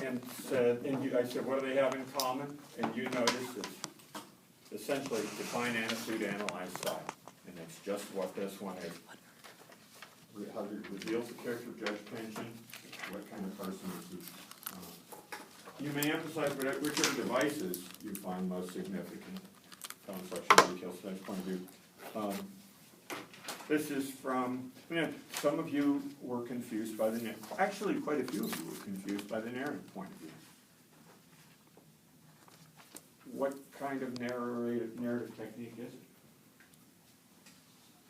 and said, I said, what do they have in common? And you noticed it's essentially define, attitude, analyze, style. And it's just what this one is. How it reveals the character of Judge Pynchon, what kind of person is he. You may emphasize whichever devices you find most significant. Selection details, next point of view. This is from, some of you were confused by the, actually quite a few of you were confused by the narrative point of view. What kind of narrative technique is it?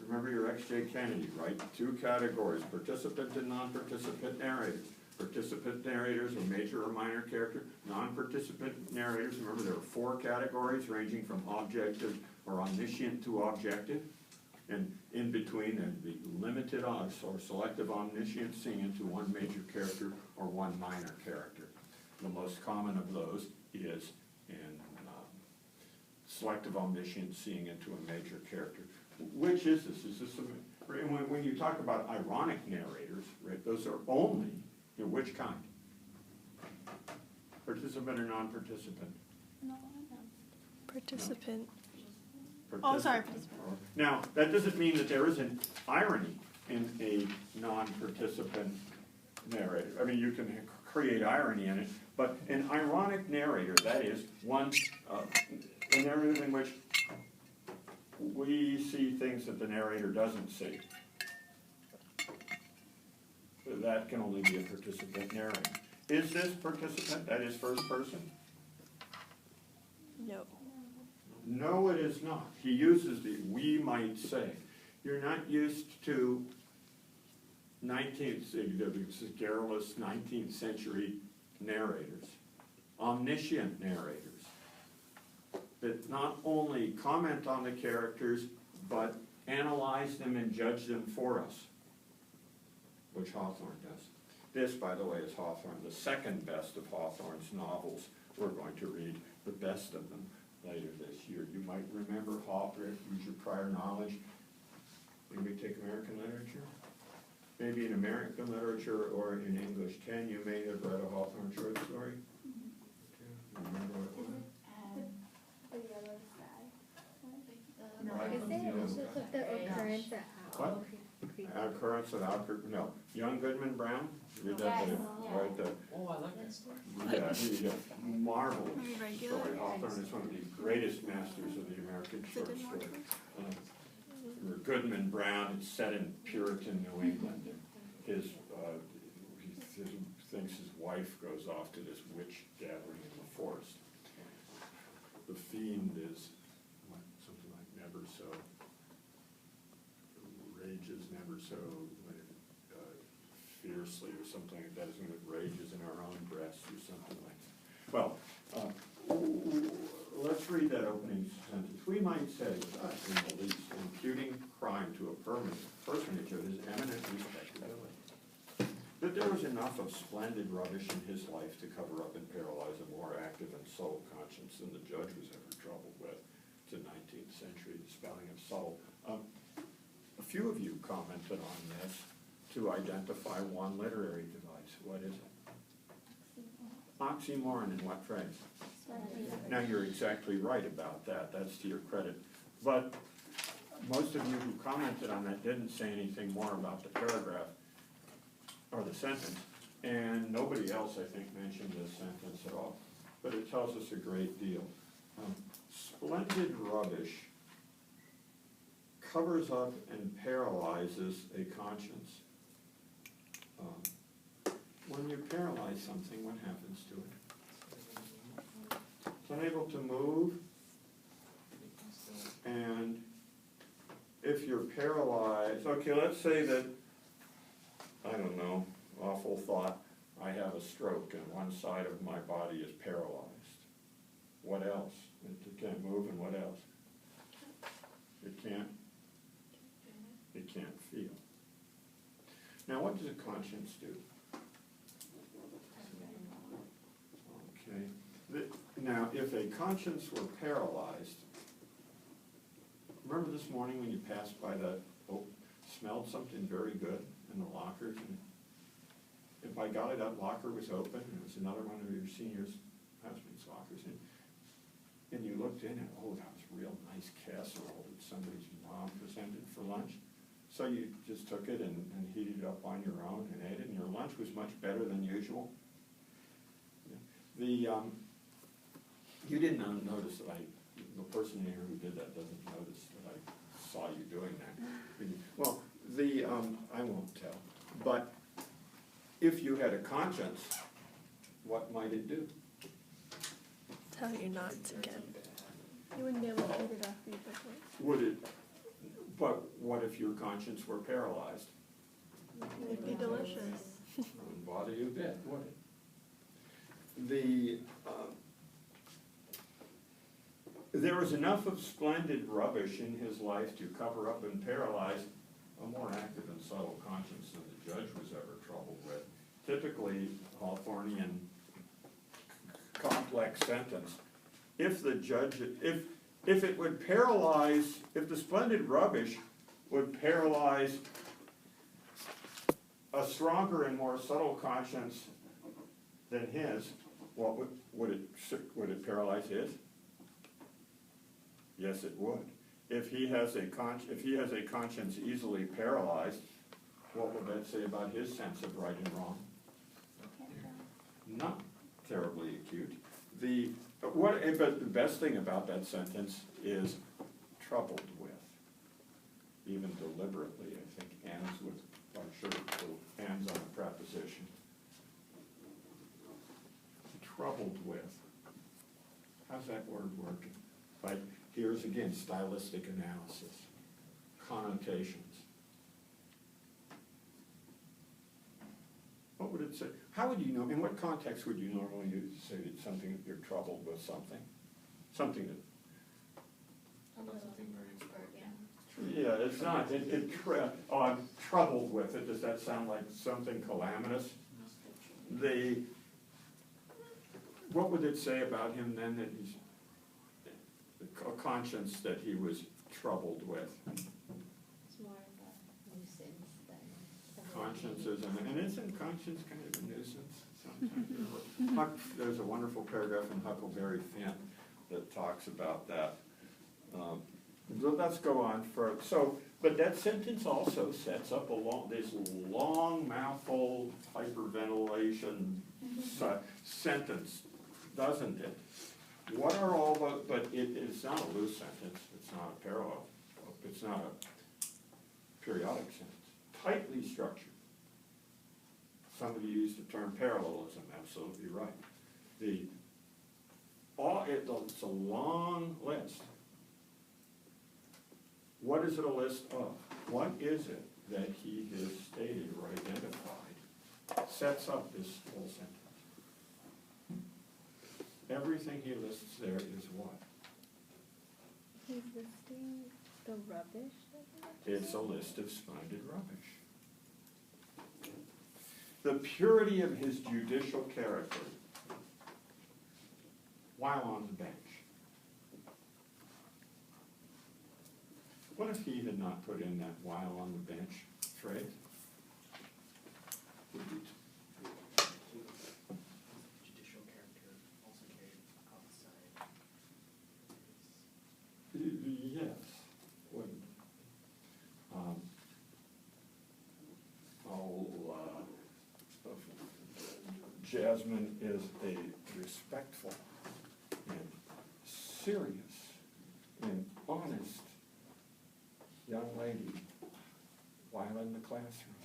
Remember your X.J. Kennedy, right? Two categories, participant and non-participant narrators. Participant narrators are major or minor character. Non-participant narrators, remember there are 4 categories ranging from objective or omniscient to objective. And in between, there'd be limited or selective omniscient seeing into one major character or one minor character. The most common of those is in selective omniscient seeing into a major character. Which is this? Is this when you talk about ironic narrators, right? Those are only, which kind? Participant or non-participant? No. Participant. No. Oh, sorry, participant. Now, that doesn't mean that there isn't irony in a non-participant narrator. I mean, you can create irony in it, but an ironic narrator, that is, one, a narrative in which we see things that the narrator doesn't see. That can only be a participant narrator. Is this participant, that is first person? No. No, it is not. He uses the we might say. You're not used to garrulous 19th century narrators, omniscient narrators, that not only comment on the characters, but analyze them and judge them for us, which Hawthorne does. This, by the way, is Hawthorne, the second best of Hawthorne's novels. We're going to read the best of them later this year. You might remember Hawthorne, use your prior knowledge. Maybe take American literature. Maybe in American literature or in English 10, you may have read a Hawthorne short story. You remember what it was? The occurrence at What? Occurrence at Alfred, no. Young Goodman Brown? Read that, right there. Oh, I like that story. Yeah, marvelous Regular. story. Hawthorne is one of the greatest masters of the American short story. Goodman Brown is set in Puritan New England, and he thinks his wife goes off to this witch gathering in the forest. The fiend is something like never so rages, never so fiercely, or something like that. Isn't it rages in our own breasts, or something like that? Well, let's read that opening sentence. We might say, not in the least, imputing crime to a personage of his eminent respectability, that there was enough of splendid rubbish in his life to cover up and paralyze a more active and subtle conscience than the judge was ever troubled with. It's a 19th century, the spelling of subtle. A few of you commented on this to identify one literary device. What is it? Oxymoron in what phrase? Now, you're exactly right about that. That's to your credit. But most of you who commented on that didn't say anything more about the paragraph or the sentence. And nobody else, I think, mentioned this sentence at all. But it tells us a great deal. Splendid rubbish covers up and paralyzes a conscience. When you paralyze something, what happens to it? It's unable to move, and if you're paralyzed, okay, let's say that, I don't know, awful thought, I have a stroke and one side of my body is paralyzed. What else? It can't move, and what else? It can't feel. Now, what does a conscience do? Okay. Now, if a conscience were paralyzed, remember this morning when you passed by that, smelled something very good in the lockers? And by golly, that locker was open, and it was another one of your senior's husband's lockers, and you looked in and, oh, that was real nice casserole that somebody's mom presented for lunch. So you just took it and heated it up on your own and ate it, and your lunch was much better than usual. The, you didn't notice that the person here who did that doesn't notice that I saw you doing that. Well, I won't tell, but if you had a conscience, what might it do? Tell you not to get. You wouldn't be able to eat it after you took it. Would it, but what if your conscience were paralyzed? It'd be delicious. Wouldn't bother you a bit, would it? There was enough of splendid rubbish in his life to cover up and paralyze a more active and subtle conscience than the judge was ever troubled with. Typically, Hawthornean complex sentence, if the judge, if it would paralyze, if the splendid rubbish would paralyze a stronger and more subtle conscience than his, what would it paralyze his? Yes, it would. If he has a conscience easily paralyzed, what would that say about his sense of right and wrong? Not terribly acute. But the best thing about that sentence is troubled with. Even deliberately, I think, ends with, I'm sure it ends on a preposition. Troubled with. How's that word working? Like, here's again, stylistic analysis, connotations. What would it say? How would you know, in what context would you normally use to say that something, you're troubled with something? Something that, Something very important. yeah, it's not, I'm troubled with it. Does that sound like something calamitous? What would it say about him then that he's, a conscience that he was troubled with? It's more of a nuisance than. Conscience and isn't conscience kind of a nuisance sometimes? There's a wonderful paragraph in Huckleberry Finn that talks about that. Let's go on for, but that sentence also sets up this long mouthful hyperventilation sentence, doesn't it? What are all the, but it's not a loose sentence, it's not a parallel, it's not a periodic sentence, tightly structured. Somebody used the term parallelism, absolutely right. It's a long list. What is it a list of? What is it that he has stated or identified sets up this whole sentence? Everything he lists there is what? He's listing the rubbish. It's a list of splendid rubbish. The purity of his judicial character while on the bench. What if he had not put in that while on the bench phrase? Judicial character also carried outside. Yes. Wouldn't. Jasmine is a respectful and serious and honest young lady while in the classroom.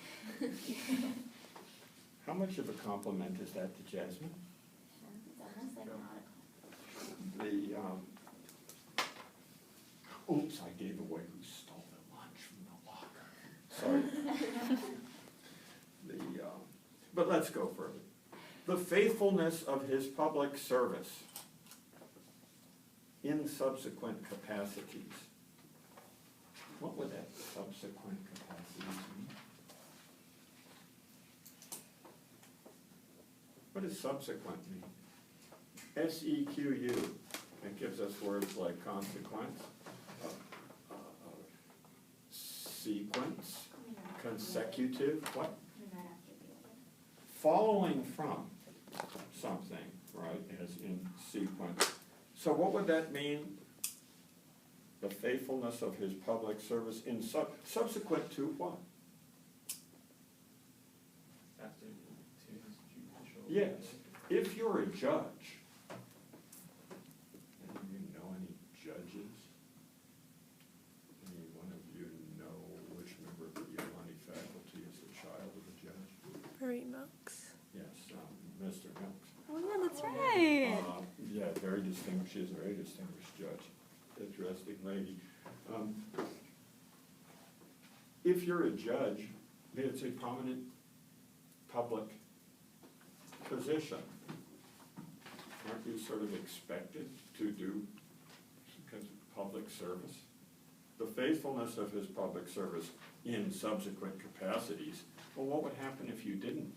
How much of a compliment is that to Jasmine? It's almost like an article. Oops, I gave away who stole the lunch from the locker. Sorry. But let's go further. The faithfulness of his public service in subsequent capacities. What would that subsequent capacities mean? What does subsequent mean? S-E-Q-U. It gives us words like consequence, sequence, consecutive, what? following from something, right, as in sequence. So what would that mean? The faithfulness of his public service in subsequent to what? After to his judicial. Yes, if you're a judge, any of you know any judges? Any one of you know which member of the Yolani faculty is the child of a judge? Marie Milks. Yes, Mr. Milks. Oh yeah, that's right. Yeah, very distinguished, she is a very distinguished judge, interesting lady. If you're a judge, it's a prominent public position. Aren't you sort of expected to do public service? The faithfulness of his public service in subsequent capacities, well, what would happen if you didn't?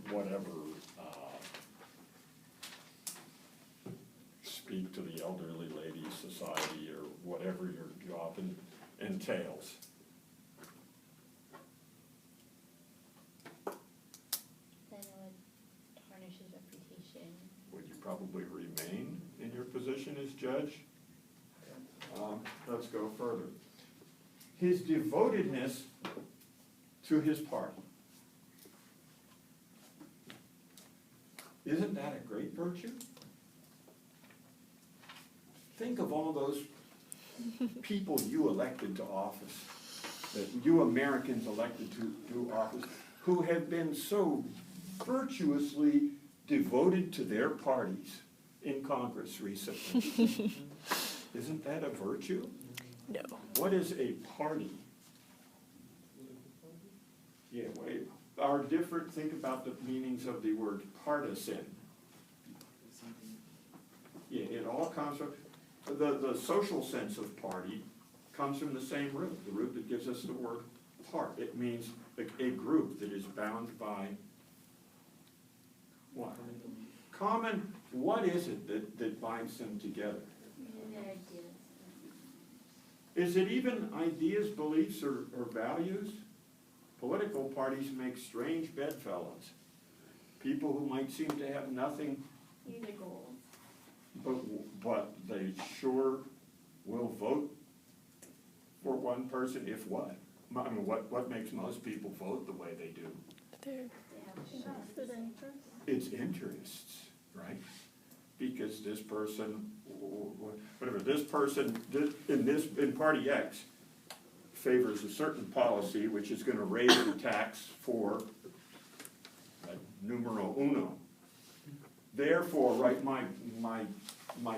Whatever, speak to the Elderly Ladies Society or whatever your job entails. Then it would tarnish his reputation. Would you probably remain in your position as judge? Let's go further. His devotedness to his party. Isn't that a great virtue? Think of all those people you elected to office, that you Americans elected to office, who have been so virtuously devoted to their parties in Congress recently. Isn't that a virtue? No. What is a party? Yeah, wait. Our different, think about the meanings of the word partisan. Yeah, it all comes from, the social sense of party comes from the same root, the root that gives us the word part. It means a group that is bound by what? Common, what is it that binds them together? And their ideas. Is it even ideas, beliefs, or values? Political parties make strange bedfellows. People who might seem to have nothing, These are goals. but they sure will vote for one person if what? I mean, what makes most people vote the way they do? They're They have Vested interest. It's interests, right? Because this person, whatever, this person, in party X, favors a certain policy which is going to raise the tax for numero uno. Therefore, right, my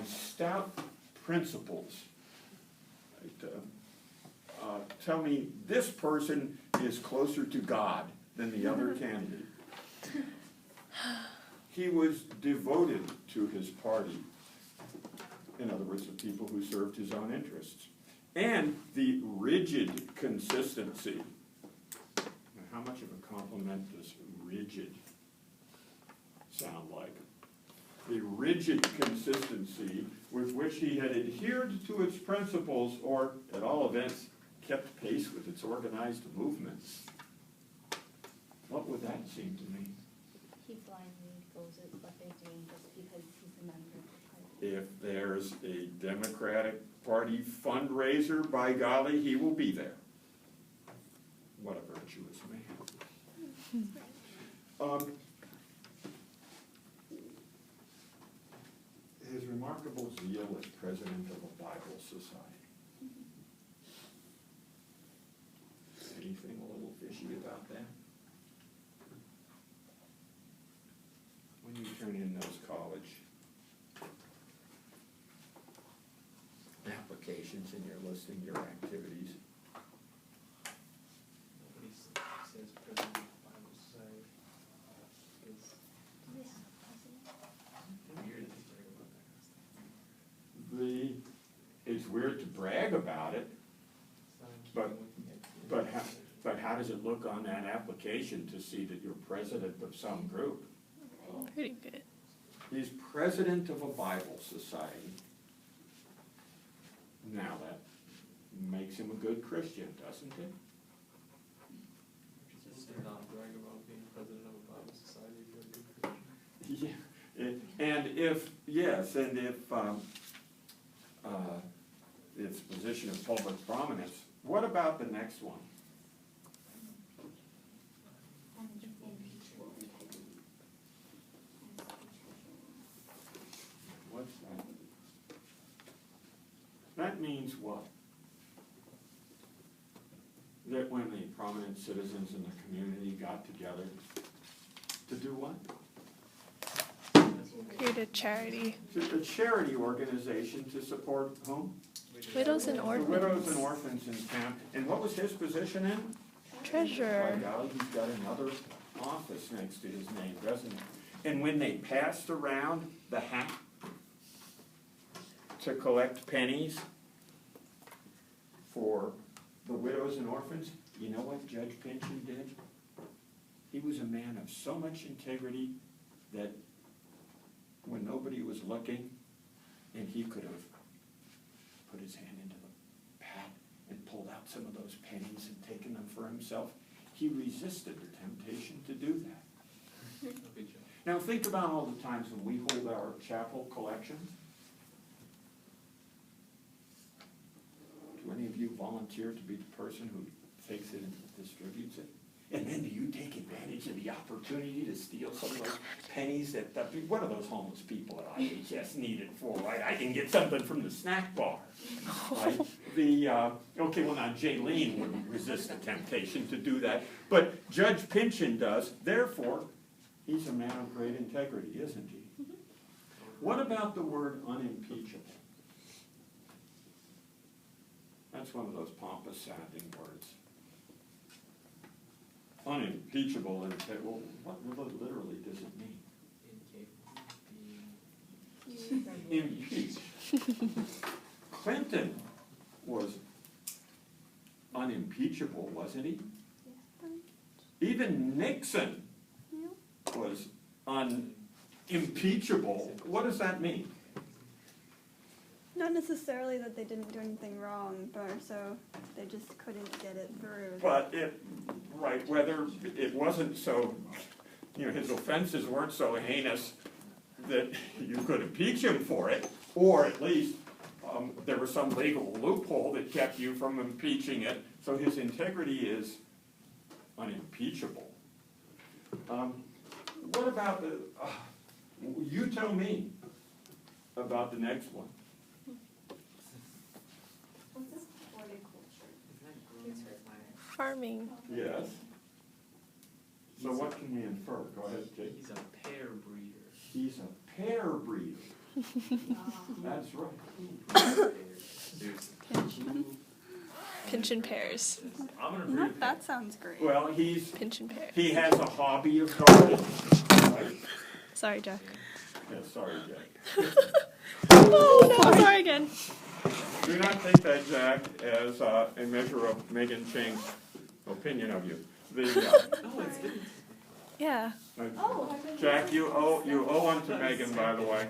stout principles tell me this person is closer to God than the other candidate. He was devoted to his party. In other words, the people who served his own interests. And the rigid consistency. Now, how much of a compliment does rigid sound like? The rigid consistency with which he had adhered to its principles, or at all events, kept pace with its organized movements. What would that seem to mean? He blindly goes with what they're doing just because he's a member of the party. If there's a Democratic Party fundraiser, by golly, he will be there. What a virtuous man. His remarkable zeal as president of a Bible society. Anything a little fishy about that? When you turn in those college applications and you're listing your activities, Nobody says president of the Bible Society. It's Do they have a president? weird to hear about that kind of stuff. it's weird to brag about it, It's not in But- keeping with the but activity. how does it look on that application to see that you're president of some group? Okay. pretty good. He's president of a Bible society. Now that makes him a good Christian, doesn't it? Just to not brag about being if, yes, and if, its position of public prominence, what about the next one? And impeachable integrity. What's that? That means what? That when the prominent citizens in the community got together to do what? Create a charity. A charity organization to support whom? Widows and The widows and orphans. orphans in town. And what was his position in? By Treasurer. golly, he's got another office next to his name, doesn't he? And when they passed around the hat to collect pennies for the widows and orphans, you know what Judge Pynchon did? He was a man of so much integrity that when nobody was looking, and he could have put his hand into the hat and pulled out some of those pennies and taken them for himself, he resisted the temptation to do that. Good job. Now think about all the times when we hold our chapel collections. Do any of you volunteer to be the person who takes it and distributes it? And then do you take advantage of the opportunity to steal some of those pennies that, what are those homeless people at IHS need it for, right? I can get something from the snack bar, right? Okay, well now Jaylene wouldn't resist the temptation to do that, but Judge Pynchon does, therefore, he's a man of great integrity, isn't he? What about the word unimpeachable? That's one of those pompous sounding words. Unimpeachable, and well, what literally does it mean? Impeach. Clinton was unimpeachable, wasn't he? Even Nixon was unimpeachable. What does that mean? Not necessarily that they didn't do anything wrong, but so they just couldn't get it through. But right, whether it wasn't so, his offenses weren't so heinous that you could impeach him for it, or at least there was some legal loophole that kept you from impeaching it, so his integrity is unimpeachable. What about you tell me about the next one. What's this horticulture? Farming. Yes. So what can we infer? Go ahead, Jake. He's a pear breeder. He's a pear breeder. That's right. Pinch and pears. I'm gonna No, breed that sounds great. Well, Pinch and pears. he has a hobby of gardening, right? Sorry, Jack. Yeah, sorry, Jack. Oh, no, sorry again. Do not take that, Jack, as a measure of Megan Ching's opinion of you. No, it's good. Yeah. Jack, you owe one to Megan, by the way.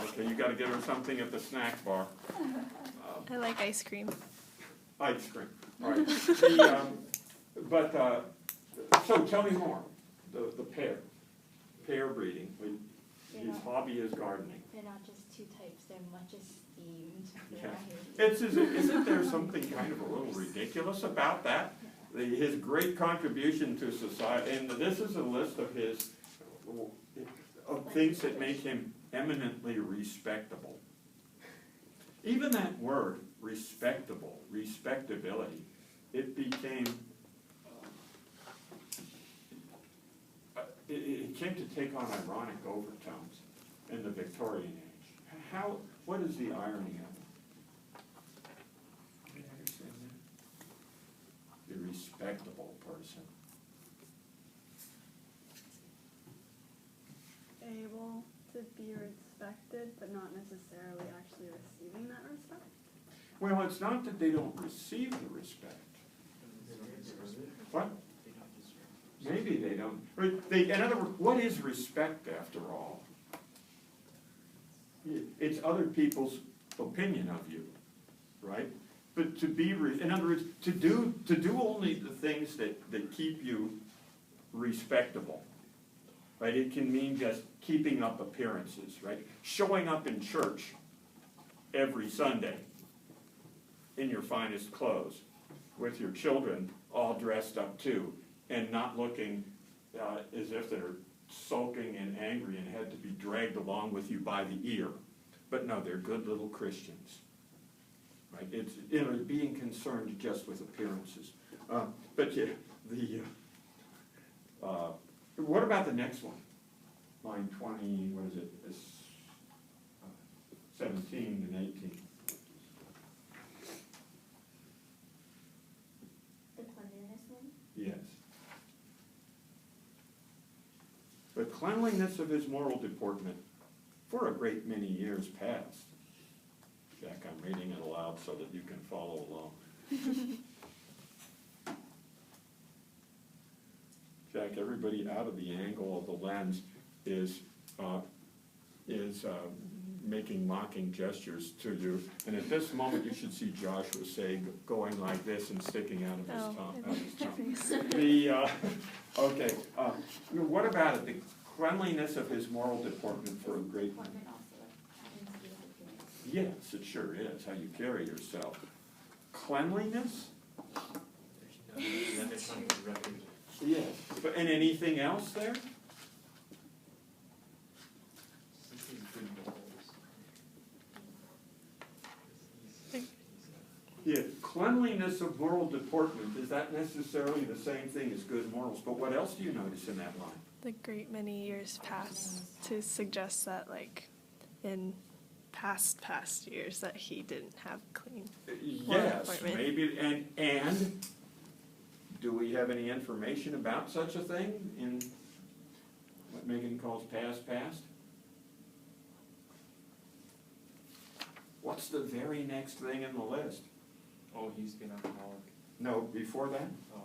Okay, you got to give her something at the snack bar. I like ice cream. Ice cream. All right. So tell me more. The pear breeding. His hobby is gardening. They're not just two types, they're much esteemed. Yeah. Isn't there something kind of a little ridiculous about that? His great contribution to society, and this is a list of his of things that make him eminently respectable. Even that word, respectable, respectability, it became, it came to take on ironic overtones in the Victorian age. What is the irony of it? Do you understand that? The respectable person. Able to be respected, but not necessarily actually receiving that respect. Well, it's not that they don't receive the respect. What? Maybe they don't. In other words, what is respect after all? It's other people's opinion of you, right? But to be, in other words, to do only the things that keep you respectable. right? It can mean just keeping up appearances, right? Showing up in church every Sunday in your finest clothes, with your children all dressed up too, and not looking as if they're sulking and angry and had to be dragged along with you by the ear. But no, they're good little Christians, right? It's being concerned just with appearances. But yeah, what about the next one? Line 20, what is it? It's, 17 and 18. The cleanliness one? Yes. The cleanliness of his moral deportment for a great many years past. Jack, I'm reading it aloud so that you can follow along. Jack, everybody out of the angle of the lens is making mocking gestures to you. And at this moment, you should see Joshua say, going like this and sticking out of his tongue. Okay, what about it? The cleanliness of his moral deportment for a great man. Deportment also having to do with appearance. Yes, it sure is, how you carry yourself. Cleanliness? There's no, it's on the record. Yes. But, and anything else there? Simply good morals. Yeah, cleanliness of moral deportment, is that necessarily the same thing as good morals? But what else do you notice in that line? The great many years past to suggest that, like, in past years that he didn't have clean. Yes, deportment. maybe, and do we have any information about such a thing in what Megan calls past? What's the very next thing in the list? Oh, he's been alcoholic. No, before that? Oh,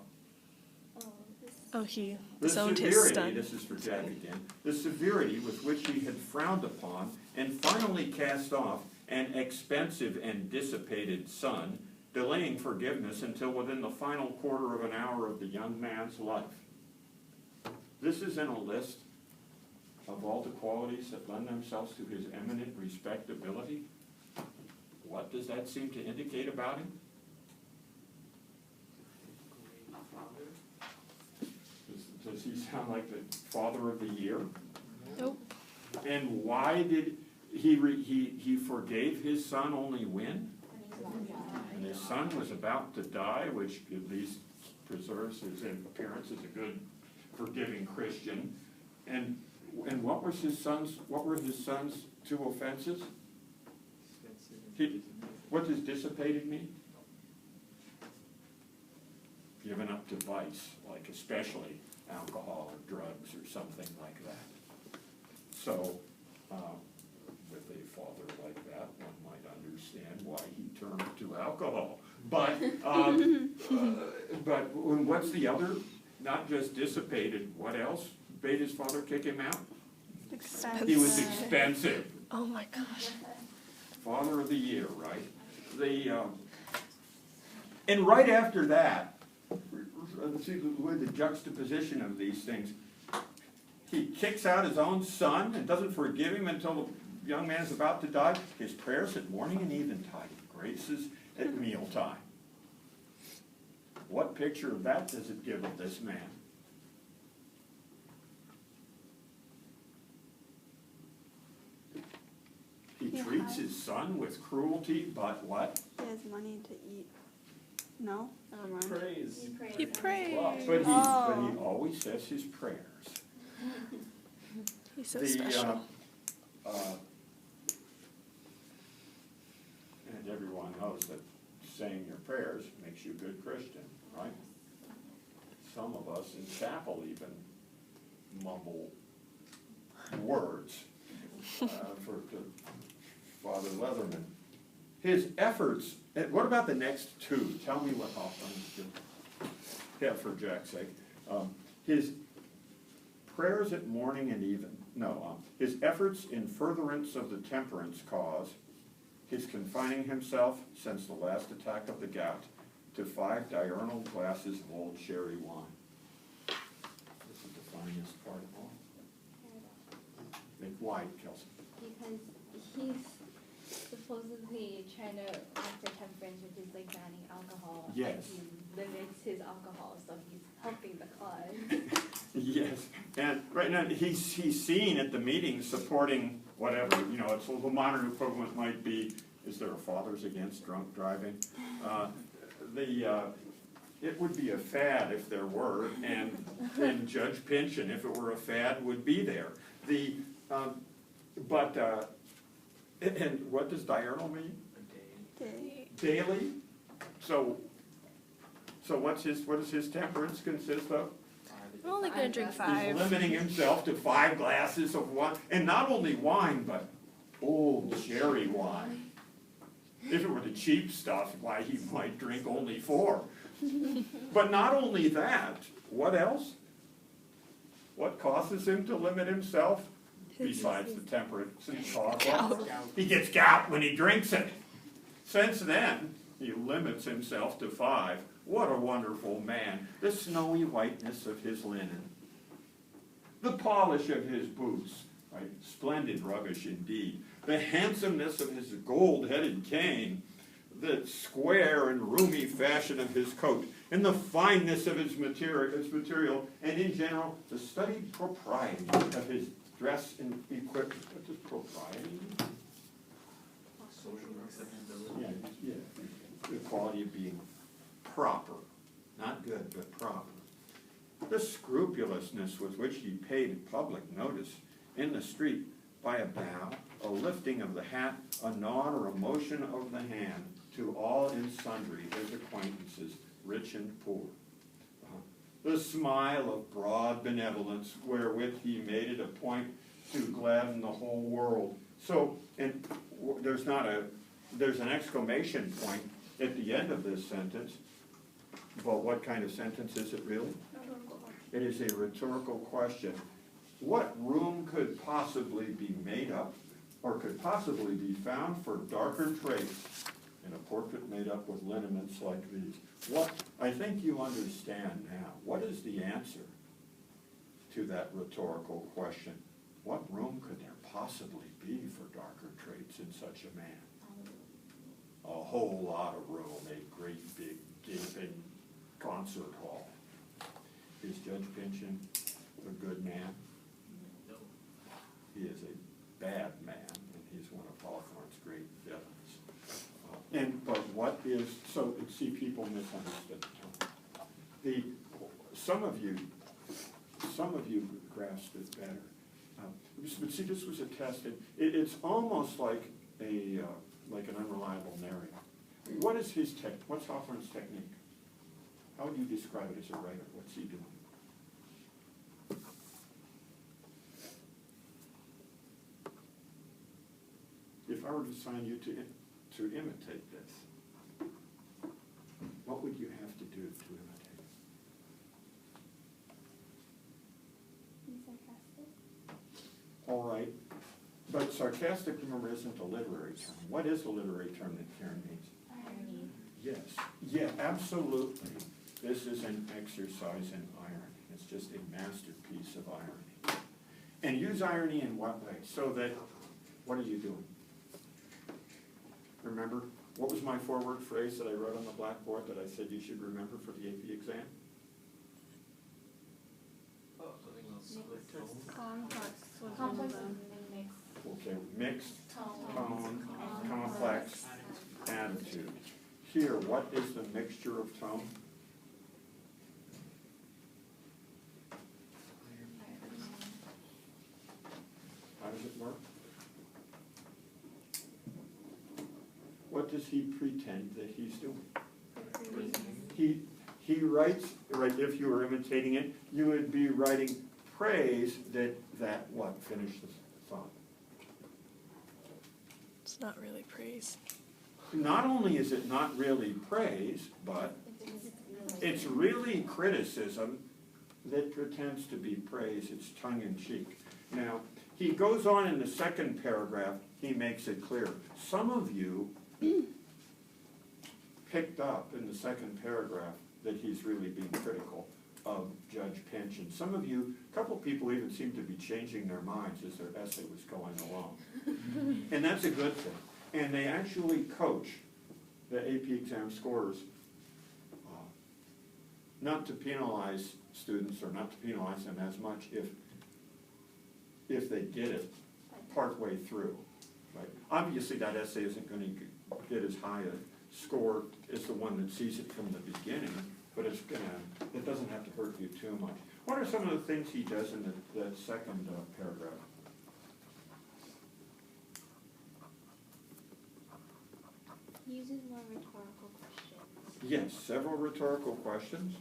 Oh, this. Oh, he The disowned his severity, son. this is for Jack again, the severity with which he had frowned upon and finally cast off an expensive and dissipated son, delaying forgiveness until within the final quarter of an hour of the young man's life. This is in a list of all the qualities that lend themselves to his eminent respectability. What does that seem to indicate about him? great father. Does he sound like the father of the year? Nope. And why did he forgave his son only when? And his son was about to die, which at least preserves his appearance as a good, forgiving Christian. And what were his son's two offenses? Expensive and He- dissipated. What does dissipated mean? Given up to vice, like especially alcohol or drugs or something like that. So, with a father like that, one might understand why he turned to alcohol. But what's the other? Not just dissipated, what else made his father kick him out? Expensive. He was expensive. Oh my gosh. Father of the year, right? And right after that, see the juxtaposition of these things. He kicks out his own son and doesn't forgive him until the young man is about to die. His prayers at morning and eventide, graces at mealtime. What picture of that does it give of this man? He treats his son with cruelty, but what? He has money to eat. No? Never mind. Praise. He prayed. But he Oh. always says his prayers. He's so special. And everyone knows that saying your prayers makes you a good Christian, right? Some of us in chapel even mumble words for Father Leatherman. His efforts, what about the next two? Tell me what Hoffman's doing. Yeah, for Jack's sake. His prayers at morning and even, his efforts in furtherance of the temperance cause, his confining himself, since the last attack of the gout, to 5 diurnal glasses of old sherry wine. This is the finest part of all. Why, Kelsey? Because he's supposedly trying to act for temperance, which is like banning alcohol. Yes. And he limits his alcohol, so he's helping the cause. Yes, and right now, he's seen at the meetings supporting whatever, you know, it's the modern equivalent might be, is there a Fathers Against Drunk Driving? It would be a fad if there were, and Judge Pynchon, if it were a fad, would be there. And what does diurnal mean? A day. Okay. Daily? So what does his temperance consist of? I'm only gonna drink He's 5. limiting himself to 5 glasses of wine, and not only wine, but old sherry wine. If it were the cheap stuff, why, he might drink only 4. But not only that, what else? What causes him to limit himself? Besides the temperance and alcohol. He gets gout when he drinks it. Since then, he limits himself to 5. What a wonderful man. The snowy whiteness of his linen. The polish of his boots. Right? Splendid rubbish indeed. The handsomeness of his gold-headed cane. The square and roomy fashion of his coat. And the fineness of his material. And in general, the studied propriety of his dress and equipment. What does propriety mean? Social acceptability. Yeah. The quality of being proper, not good, but proper. The scrupulousness with which he paid public notice in the street by a bow, a lifting of the hat, a nod, or a motion of the hand to all and sundry his acquaintances, rich and poor. The smile of broad benevolence wherewith he made it a point to gladden the whole world. So, and there's an exclamation point at the end of this sentence. But what kind of sentence is it really? It is a rhetorical question. What room could possibly be made up, or could possibly be found for darker traits in a portrait made up with lineaments like these? What, I think you understand now. What is the answer to that rhetorical question? What room could there possibly be for darker traits in such a man? A whole lot of room, a great big gaping concert hall. Is Judge Pynchon a good man? No. He is a bad man, and he's one of Hawthorne's great villains. But what is, so, see, people misunderstood the term. Some of you grasped it better. But see, this was a test. It's almost like an unreliable narrator. What is what's Hawthorne's technique? How would you describe it as a writer? What's he doing? If I were to assign you to imitate this, what would you have to do to imitate? Be sarcastic. All right, but sarcastic, remember, isn't a literary term. What is a literary term that Karen means? Irony. Yes, yeah, absolutely. This is an exercise in irony. It's just a masterpiece of irony. And use irony in what way? So that, what are you doing? Remember, what was my forward phrase that I wrote on the blackboard that I said you should remember for the AP exam? Something else, split tone. Complex and mixed Okay, mixed, tone. tone, complex, attitude. Here, what is the mixture of tone? How does it work? What does he pretend that he's doing? He writes, right, if you were imitating it, you would be writing praise that what? Finish the thought. It's not really praise. Not only is it not really praise, but it's really criticism that pretends to be praise. It's tongue-in-cheek. Now, he goes on in the second paragraph, he makes it clear. Some of you picked up in the second paragraph that he's really being critical of Judge Pinch. And some of you, a couple people even seem to be changing their minds as their essay was going along. And that's a good thing. And they actually coach the AP exam scorers not to penalize students or not to penalize them as much if they get it partway through. Right? Obviously, that essay isn't going to get as high a score as the one that sees it from the beginning, but it doesn't have to hurt you too much. What are some of the things he does in that second paragraph? He uses more rhetorical questions. Yes, several rhetorical questions.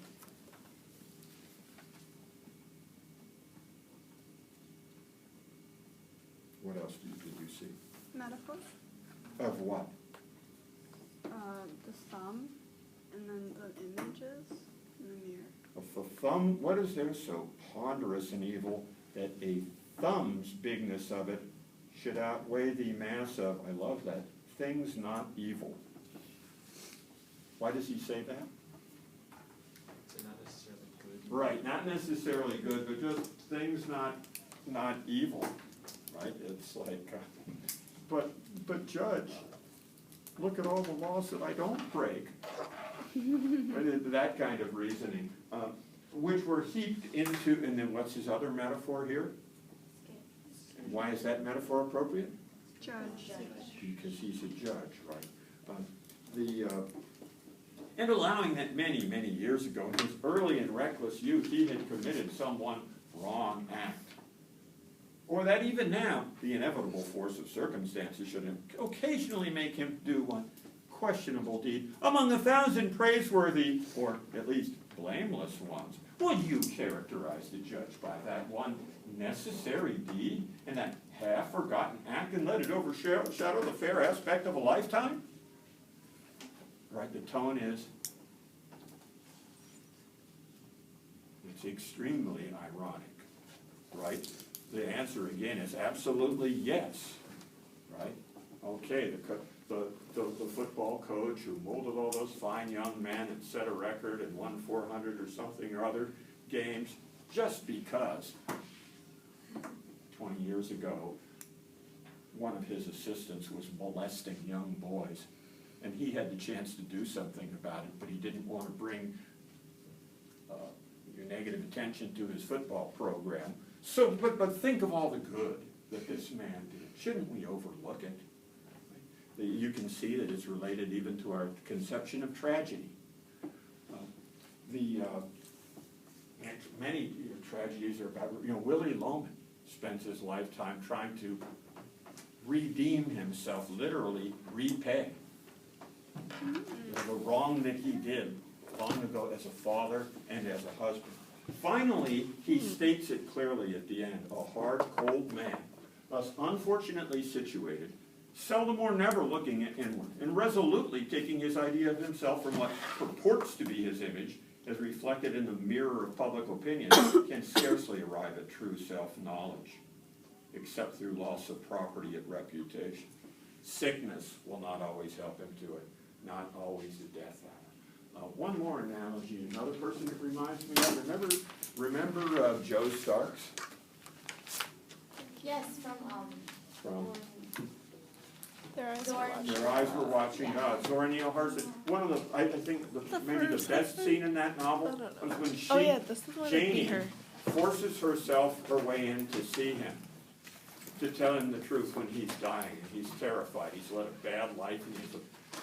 What else did you see? Metaphors? Of what? The thumb, and then the images in the mirror. Of the thumb, what is there so ponderous and evil that a thumb's bigness of it should outweigh the mass of, I love that, things not evil? Why does he say that? So not necessarily good. Right, not necessarily good, but just things not evil, right? It's like, but Judge, look at all the laws that I don't break. Right, that kind of reasoning, which were heaped into, and then what's his other metaphor here? Why is that metaphor appropriate? Judge. Because he's a judge, right? And allowing that many, many years ago, in his early and reckless youth, he had committed some one wrong act. Or that even now, the inevitable force of circumstances should occasionally make him do one questionable deed among 1,000 praiseworthy, or at least blameless ones. Would you characterize the judge by that one necessary deed and that half-forgotten act and let it overshadow the fair aspect of a lifetime? Right, the tone is, it's extremely ironic, right? The answer again is absolutely yes, right? Okay, the football coach who molded all those fine young men and set a record and won 400 or something or other games just because 20 years ago one of his assistants was molesting young boys. And he had the chance to do something about it, but he didn't want to bring your negative attention to his football program. So, but think of all the good that this man did. Shouldn't we overlook it? You can see that it's related even to our conception of tragedy. Many tragedies are about, Willie Loman spends his lifetime trying to redeem himself, literally repay the wrong that he did long ago as a father and as a husband. Finally, he states it clearly at the end, a hard, cold man, thus unfortunately situated, seldom or never looking inward, and resolutely taking his idea of himself from what purports to be his image, as reflected in the mirror of public opinion, can scarcely arrive at true self-knowledge, except through loss of property and reputation. Sickness will not always help him to it, not always the death hour. One more analogy, another person that reminds me of, remember Joe Starks? Yes, From Their eyes Zora are watching. Their Eyes Were Watching God. Zora Neale Hurston. One of the, I think, maybe the best scene in that novel was when she, Oh yeah, this is the one that beat Janie, her. forces herself her way in to see him, to tell him the truth when he's dying. And he's terrified. He's led a bad life and he has a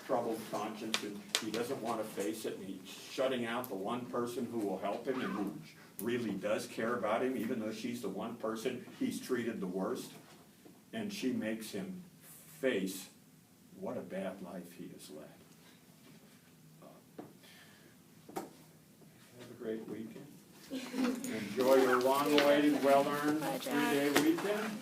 troubled conscience and he doesn't want to face it. And he's shutting out the one person who will help him and who really does care about him, even though she's the one person he's treated the worst. And she makes him face what a bad life he has led. Have a great weekend. Enjoy your long-awaited, well-earned Bye, Jack. 3-day weekend.